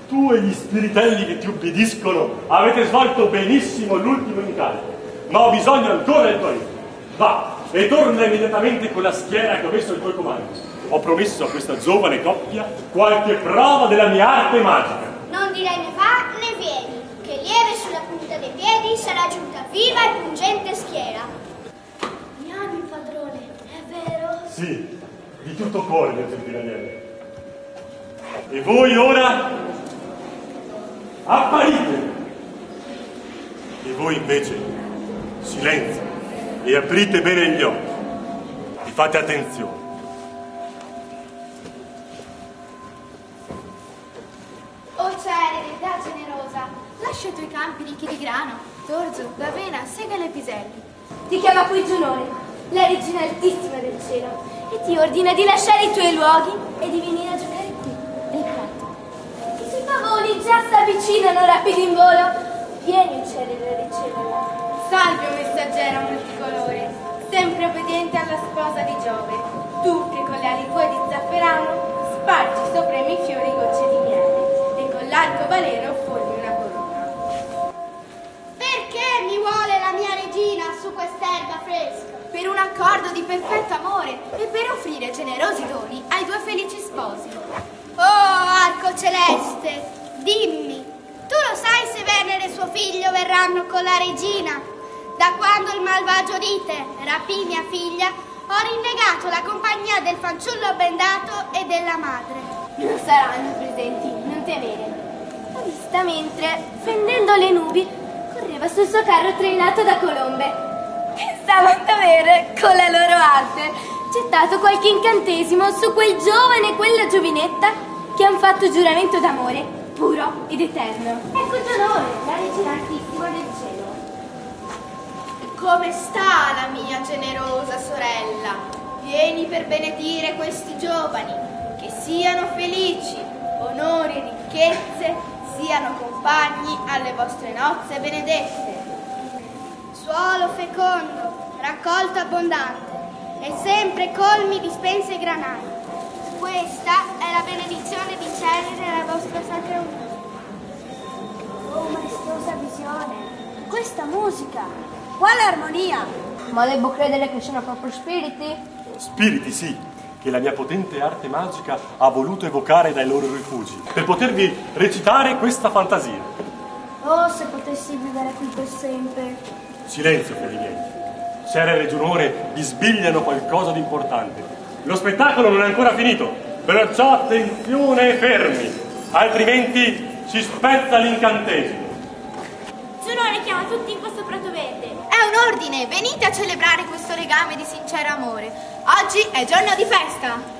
Tu e gli spiritelli che ti ubbidiscono avete svolto benissimo l'ultimo incarico, ma ho bisogno ancora del tuo aiuto. Va, e torna immediatamente con la schiera che ho messo ai tuoi comandi. Ho promesso a questa giovane coppia qualche prova della mia arte magica. Non direi né va né vieni, che lieve sulla punta dei piedi sarà giunta viva e pungente schiera. Mi ami, padrone, è vero? Sì, di tutto cuore, mio gentile Ariele. E voi ora apparite. E voi invece silenzio e aprite bene gli occhi e fate attenzione. Oh celere, generosa, lascia i tuoi campi ricchi di grano, d'orzo, d'avena, sega le piselli. Ti chiama qui Giunone, la regina altissima del cielo, e ti ordina di lasciare i tuoi luoghi e di venire a giocare qui, nel prato. I suoi pavoni già si avvicinano rapidi in volo. Vieni, celere, ricevela. Salve, o messaggera multicolore, sempre obbediente alla sposa di Giove, tu che con le ali tue di zafferano spargi sopra i miei fiori gocce di miele e con l'arcobaleno formi una corona. Perché mi vuole la mia regina su quest'erba fresca? Per un accordo di perfetto amore e per offrire generosi doni ai due felici sposi. Oh, arco celeste, dimmi, tu lo sai se Venere e suo figlio verranno con la regina? Da quando il malvagio Rite rapì mia figlia, ho rinnegato la compagnia del fanciullo bendato e della madre. Non saranno presenti, non temere. L'ho vista mentre, fendendo le nubi, correva sul suo carro trainato da colombe, che stavano ad avere, con la loro arte, gettato qualche incantesimo su quel giovane e quella giovinetta che han fatto giuramento d'amore, puro ed eterno. Ecco Giunone, la regina altissima del cielo. Come sta la mia generosa sorella? Vieni per benedire questi giovani, che siano felici, onori e ricchezze siano compagni alle vostre nozze benedette. Suolo fecondo, raccolto abbondante e sempre colmi di spense e granai. Questa è la benedizione di Celere alla vostra sacra unione. Oh, maestosa visione! Questa musica! Quale armonia! Ma devo credere che siano proprio spiriti? Spiriti, sì, che la mia potente arte magica ha voluto evocare dai loro rifugi, per potervi recitare questa fantasia. Oh, se potessi vivere qui per sempre! Silenzio, figli miei. Celere e Giunone bisbigliano qualcosa di importante. Lo spettacolo non è ancora finito, perciò attenzione e fermi, altrimenti si spezza l'incantesimo. Giunone chiama tutti in questo prato verde. È un ordine, venite a celebrare questo legame di sincero amore. Oggi è giorno di festa.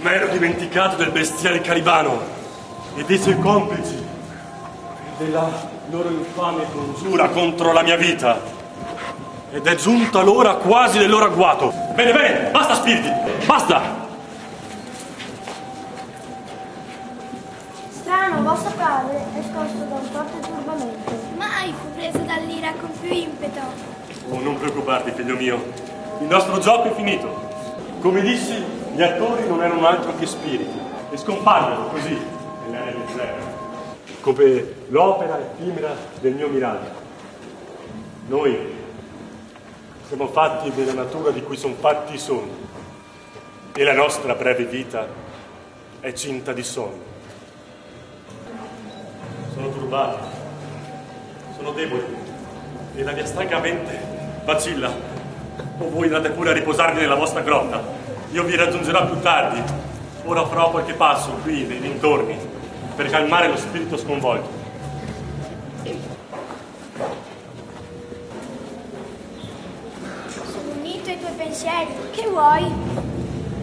M'ero dimenticato del bestiale Calibano e dei suoi complici e della loro infame congiura contro la mia vita. Ed è giunta l'ora quasi del loro agguato. Bene, bene, basta spiriti, basta! Strano, vostro padre è scosso da un forte turbamento. Mai fu preso dall'ira con più impeto. Oh, non preoccuparti, figlio mio. Il nostro gioco è finito. Come dissi, gli attori non erano altro che spiriti e scomparvero così nell'area del zero, come l'opera effimera del mio miraggio. Noi siamo fatti della natura di cui sono fatti i sogni e la nostra breve vita è cinta di sogni. Sono turbato, sono debole e la mia stanca mente vacilla O voi andate pure a riposarvi nella vostra grotta. Io vi raggiungerò più tardi. Ora farò qualche passo qui nei dintorni per calmare lo spirito sconvolto. Sono unito ai tuoi pensieri. Che vuoi?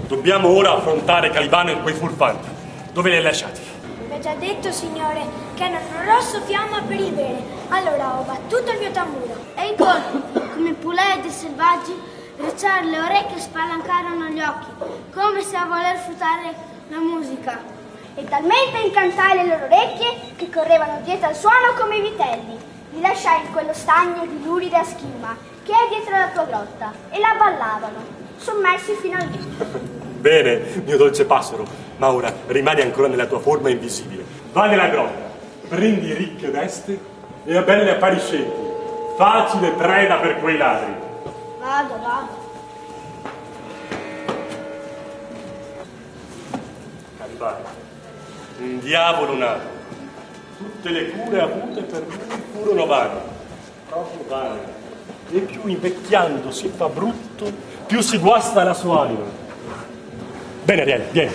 Dobbiamo ora affrontare Calibano e quei furfanti. Dove li hai lasciati? Mi ha già detto, signore, che erano un rosso fiamma per il bere. Allora ho battuto il mio tamburo. E in colpo, come puledri dei selvaggi, ricciare le orecchie e spalancarono gli occhi, come se a voler frutare la musica. E talmente incantai le loro orecchie che correvano dietro al suono come i vitelli. Li lasciai in quello stagno di lurida schiuma che è dietro la tua grotta e la ballavano, sommersi fino al viso. Bene, mio dolce passero, ma ora rimani ancora nella tua forma invisibile. Va nella grotta, prendi ricche vesti e a belle appariscenti, facile preda per quei ladri. Vado. Calibano, un diavolo nato. Tutte le cure avute per lui furono vane, proprio vane. E più invecchiando si fa brutto, più si guasta la sua anima. Bene, Ariel, vieni,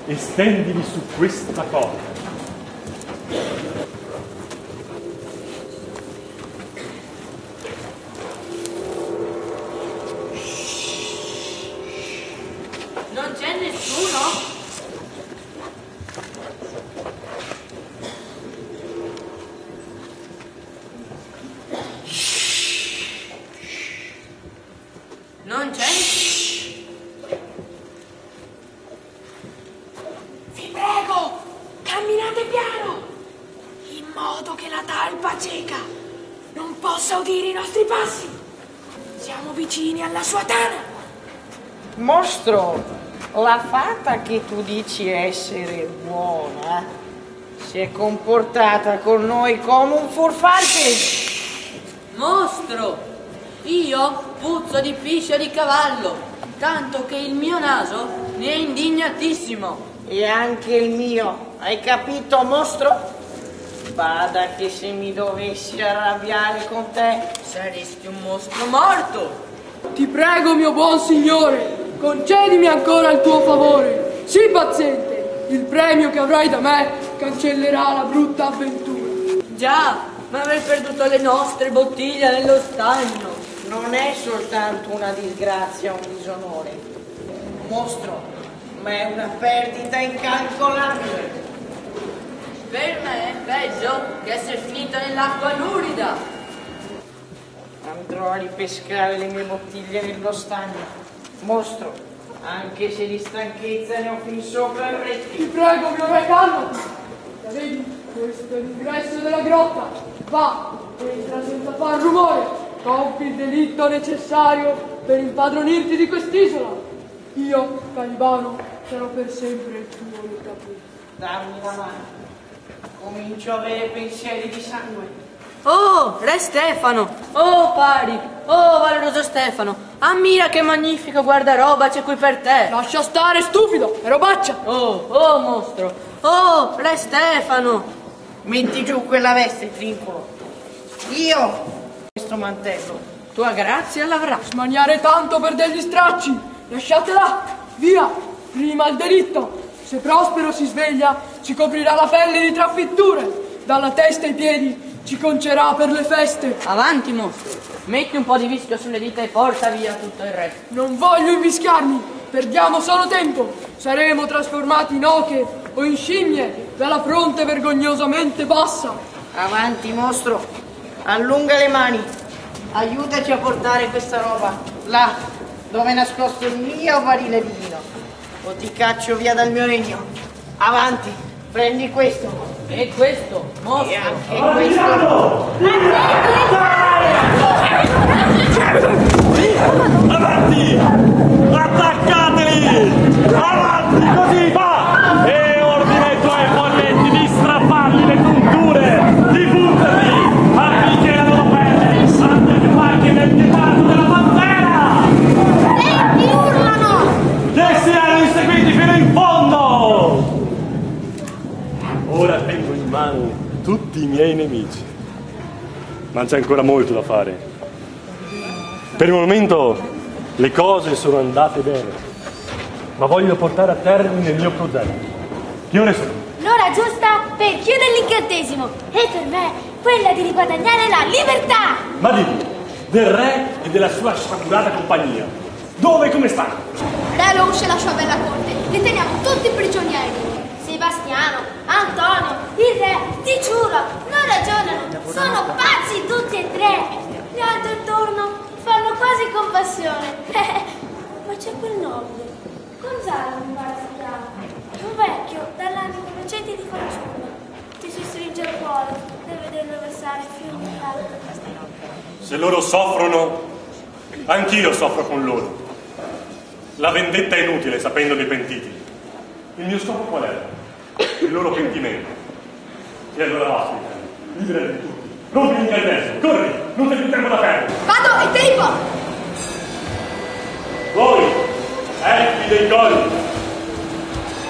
e stendili su questa corda. Non c'è nessuno? Non c'è nessuno? Vi prego, camminate piano, in modo che la talpa cieca non possa udire i nostri passi. Siamo vicini alla sua tana. Mostro, la fata che tu dici essere buona si è comportata con noi come un furfante. Mostro, io puzzo di piscia di cavallo, tanto che il mio naso ne è indignatissimo. E anche il mio, hai capito, mostro? Bada che se mi dovessi arrabbiare con te Saresti un mostro morto. Ti prego, mio buon signore, concedimi ancora il tuo favore. Sii paziente, il premio che avrai da me cancellerà la brutta avventura. Già, ma aver perduto le nostre bottiglie nello stagno. non è soltanto una disgrazia o un disonore, mostro, ma è una perdita incalcolabile. Per me è peggio che essere finito nell'acqua lurida. Andrò a ripescare le mie bottiglie nello stagno, mostro, anche se di stanchezza ne ho fin sopra il retto. Ti prego, mio re, calmati. La vedi? Questo è l'ingresso della grotta. Va, entra senza far rumore. Compi il delitto necessario per impadronirti di quest'isola. Io, Calibano, sarò per sempre il tuo lucapolo. Dammi la mano. Comincio a avere pensieri di sangue. Oh, re Stefano! Oh, pari! Oh, valoroso Stefano! Ammira che magnifico guardaroba c'è qui per te! Lascia stare, stupido! È robaccia! Oh, mostro! Oh, re Stefano! Metti giù quella veste, Trincolo. Io questo mantello. Tua grazia l'avrà. Smaniare tanto per degli stracci! Lasciatela! Via! Prima il delitto! Se Prospero si sveglia, ci coprirà la pelle di trafitture! Dalla testa ai piedi ci concerà per le feste! Avanti, mostro! Metti un po' di vischio sulle dita e porta via tutto il resto. Non voglio invischiarmi! Perdiamo solo tempo! Saremo trasformati in oche o in scimmie dalla fronte vergognosamente bassa! Avanti, mostro! Allunga le mani! Aiutaci a portare questa roba là, dove è nascosto il mio barile di vino! O ti caccio via dal mio regno! Avanti! Prendi questo! E questo, mostro! E anche questo! Avanti! Attaccateli! Avanti, così va! E ordina ai tuoi folletti di strappargli le punture, di punterli, affinché la loro pelle salti le macchie nel pietato della pantera! Senti, urlano! Che siano inseguiti fino in fondo! Ora tengo in mano tutti i miei nemici, ma c'è ancora molto da fare. Per il momento Le cose sono andate bene, ma voglio portare a termine il mio progetto. Che ore sono? L'ora giusta per chiudere l'incantesimo e per me quella di riguadagnare la libertà. Ma dimmi, del re e della sua sciagurata compagnia, dove e come stanno? Re lo uscia la sua bella corte, li teniamo tutti prigionieri. Sebastiano, Antonio, il re, ti giuro, non ragionano, sono pazzi tutti e tre. Gli altri attorno fanno quasi compassione. Ma c'è quel nobile, Gonzalo mi pare si chiama, un vecchio dall'animo innocenti di fanciullo. Ti si stringe il cuore nel vederlo versare fiumi di lacrime. Se loro soffrono, anch'io soffro con loro. La vendetta è inutile sapendo dei pentiti. Il mio scopo qual è? Il loro pentimento. E allora basta, libera di tutti. Rompi l'incantesimo, corri, non c'è più tempo da perdere. Vado e te riporto. Voi, elfi dei colli,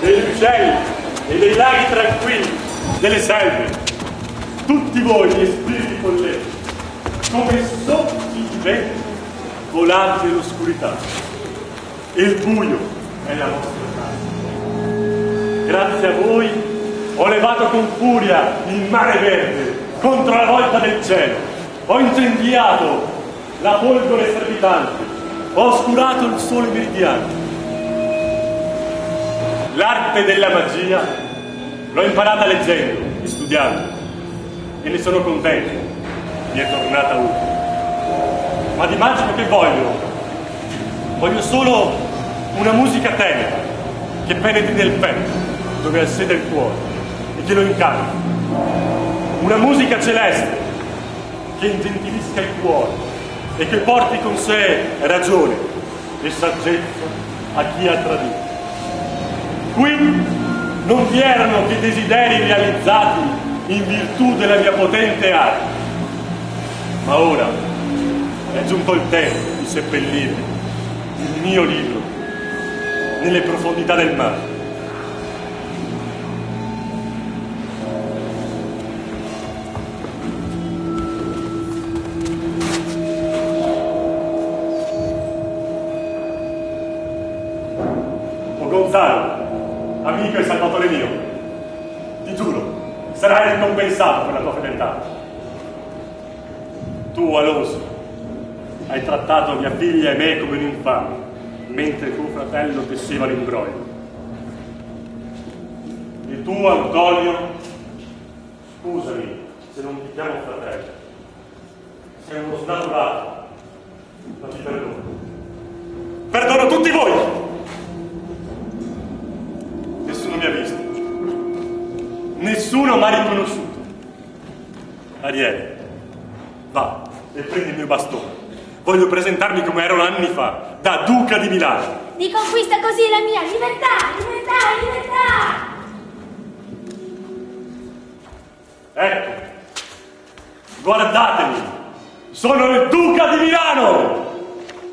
degli uccelli e dei laghi tranquilli, delle selve, tutti voi gli spiriti colleghi, come soffi di vento, volate nell'oscurità. E il buio è la vostra casa. Grazie a voi ho levato con furia il mare verde contro la volta del cielo. Ho incendiato la polvere strepitante. Ho oscurato il sole meridiano. L'arte della magia l'ho imparata leggendo e studiando e ne sono contento. Mi è tornata utile. Ma di magico che voglio? Voglio solo una musica tenera che penetri nel petto, dove ha sede il cuore, e che lo incanti. Una musica celeste che ingentilisca il cuore e che porti con sé ragione e saggezza a chi ha tradito. Qui non vi erano che desideri realizzati in virtù della mia potente arte, ma ora è giunto il tempo di seppellire il mio libro nelle profondità del mare. Gonzalo, amico e salvatore mio, ti giuro, sarai ricompensato per la tua fedeltà. Tu, Alonso, hai trattato mia figlia e me come un infame, mentre tuo fratello tesseva l'imbroglio. E tu, Antonio, scusami se non ti chiamo fratello, sei uno snaturato, ma ti perdono. Perdono tutti voi! Nessuno mi ha visto, nessuno mi ha riconosciuto. Ariele, va e prendi il mio bastone. Voglio presentarmi come ero anni fa, da duca di Milano. Di conquista così la mia libertà, libertà, libertà! Ecco, guardatemi, sono il duca di Milano!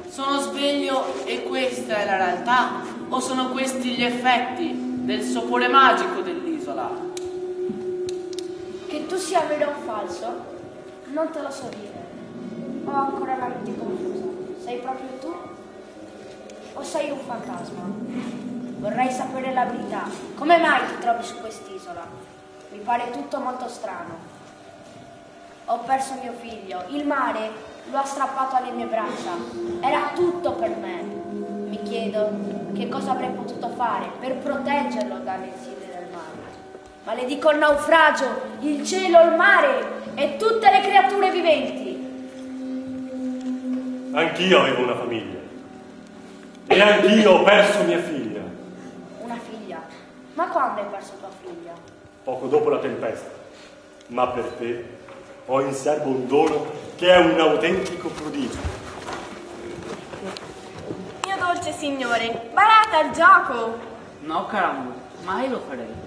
Sono sveglio e questa è la realtà? O sono questi gli effetti del sopore magico dell'isola? Che tu sia vero o falso, non te lo so dire. Ho ancora la mente confusa. Sei proprio tu? O sei un fantasma? Vorrei sapere la verità. Come mai ti trovi su quest'isola? Mi pare tutto molto strano. Ho perso mio figlio. Il mare lo ha strappato alle mie braccia. Era tutto per me. Mi chiedo che cosa avrei potuto fare per proteggerlo dalle insidie del mare. Maledico il naufragio, il cielo, il mare e tutte le creature viventi. Anch'io avevo una famiglia. E anch'io ho perso mia figlia. Una figlia? Ma quando hai perso tua figlia? Poco dopo la tempesta. Ma per te ho in serbo un dono che è un autentico prodigio. Mio dolce signore, barata il gioco! No, caramba, mai lo farei.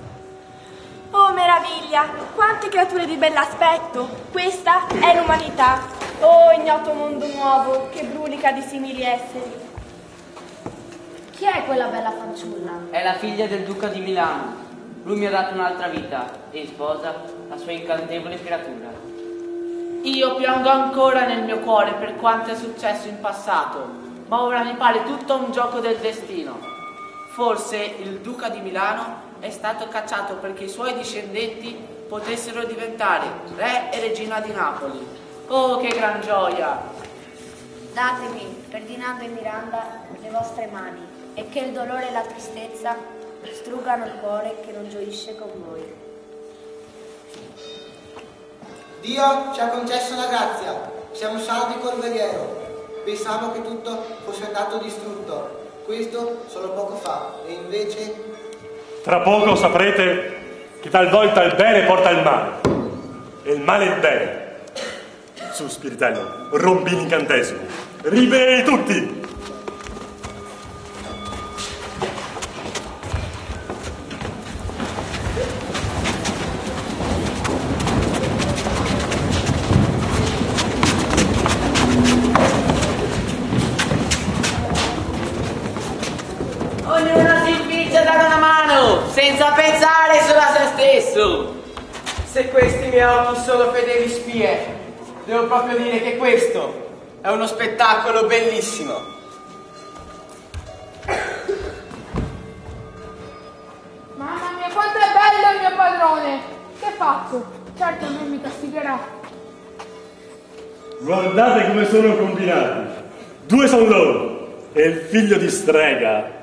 Oh meraviglia, quante creature di bell'aspetto! Questa è l'umanità. Oh ignoto mondo nuovo che brulica di simili esseri. Chi è quella bella fanciulla? È la figlia del duca di Milano. Lui mi ha dato un'altra vita e sposa la sua incantevole creatura. Io piango ancora nel mio cuore per quanto è successo in passato ma ora mi pare tutto un gioco del destino. Forse il duca di Milano è stato cacciato perché i suoi discendenti potessero diventare re e regina di Napoli. Oh, che gran gioia! Datemi, Ferdinando e Miranda, le vostre mani, e che il dolore e la tristezza struggano il cuore che non gioisce con voi. Dio ci ha concesso la grazia, siamo salvi col veliero. Pensavo che tutto fosse andato distrutto, questo solo poco fa, e invece... Tra poco saprete che talvolta il bene porta il male, e il male il bene. Su, spiritello, rompi l'incantesimo, liberi tutti! Ognuno si impiccia da una mano, senza pensare solo a se stesso. Se questi miei occhi sono fedeli spie, devo proprio dire che questo è uno spettacolo bellissimo. Mamma mia, quanto è bello il mio padrone! Che faccio? Certo lui mi castigherà. Guardate come sono combinati. 2 sono loro, e il figlio di strega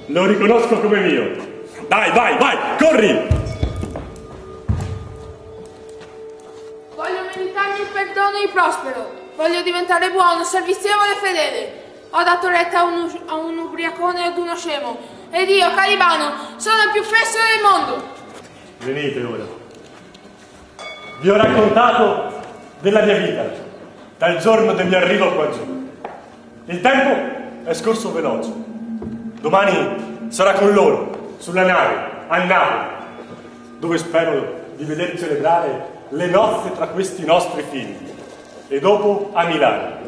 lo riconosco come mio. Dai, vai, vai, corri! Voglio meritarmi il perdono di Prospero. Voglio diventare buono, servizievole e fedele. Ho dato retta a un ubriacone e ad uno scemo. Ed io, Calibano, sono il più festo del mondo. Venite ora. Vi ho raccontato della mia vita, dal giorno del mio arrivo qua giù. Il tempo è scorso veloce. Domani sarà con loro, sulla nave, a Napoli, dove spero di veder celebrare le nozze tra questi nostri figli, e dopo a Milano,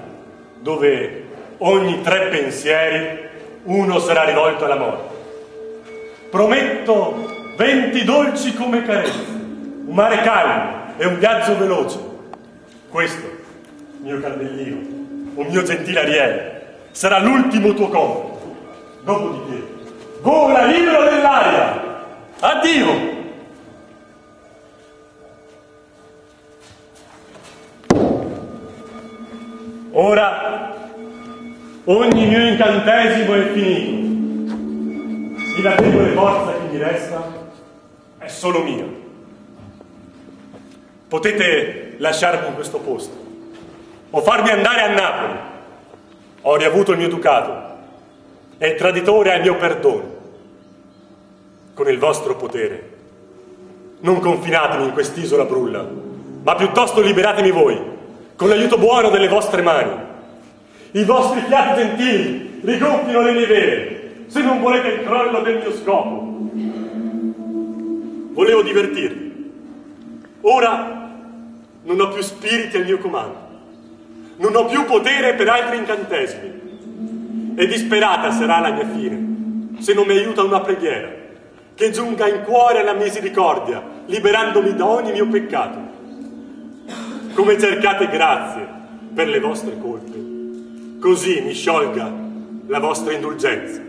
dove ogni 3 pensieri uno sarà rivolto alla morte. Prometto 20 dolci come carezze, un mare calmo e un viaggio veloce. Questo, mio cardellino, o mio gentile Ariele, sarà l'ultimo tuo compito. Dopodiché, vola libero nell'aria! Addio! Ora ogni mio incantesimo è finito e la debole forza che mi resta è solo mia. Potete lasciarmi in questo posto o farmi andare a Napoli. Ho riavuto il mio ducato e il traditore ha il mio perdono. Con il vostro potere non confinatemi in quest'isola brulla, ma piuttosto liberatemi voi con l'aiuto buono delle vostre mani. I vostri fiati gentili rigonfino le mie vene, se non volete il crollo del mio scopo. Volevo divertirvi. Ora non ho più spiriti al mio comando. Non ho più potere per altri incantesimi. E disperata sarà la mia fine, se non mi aiuta una preghiera, che giunga in cuore alla misericordia, liberandomi da ogni mio peccato. Come cercate grazie per le vostre colpe, così mi sciolga la vostra indulgenza.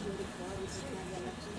fiori fuori, si cade alla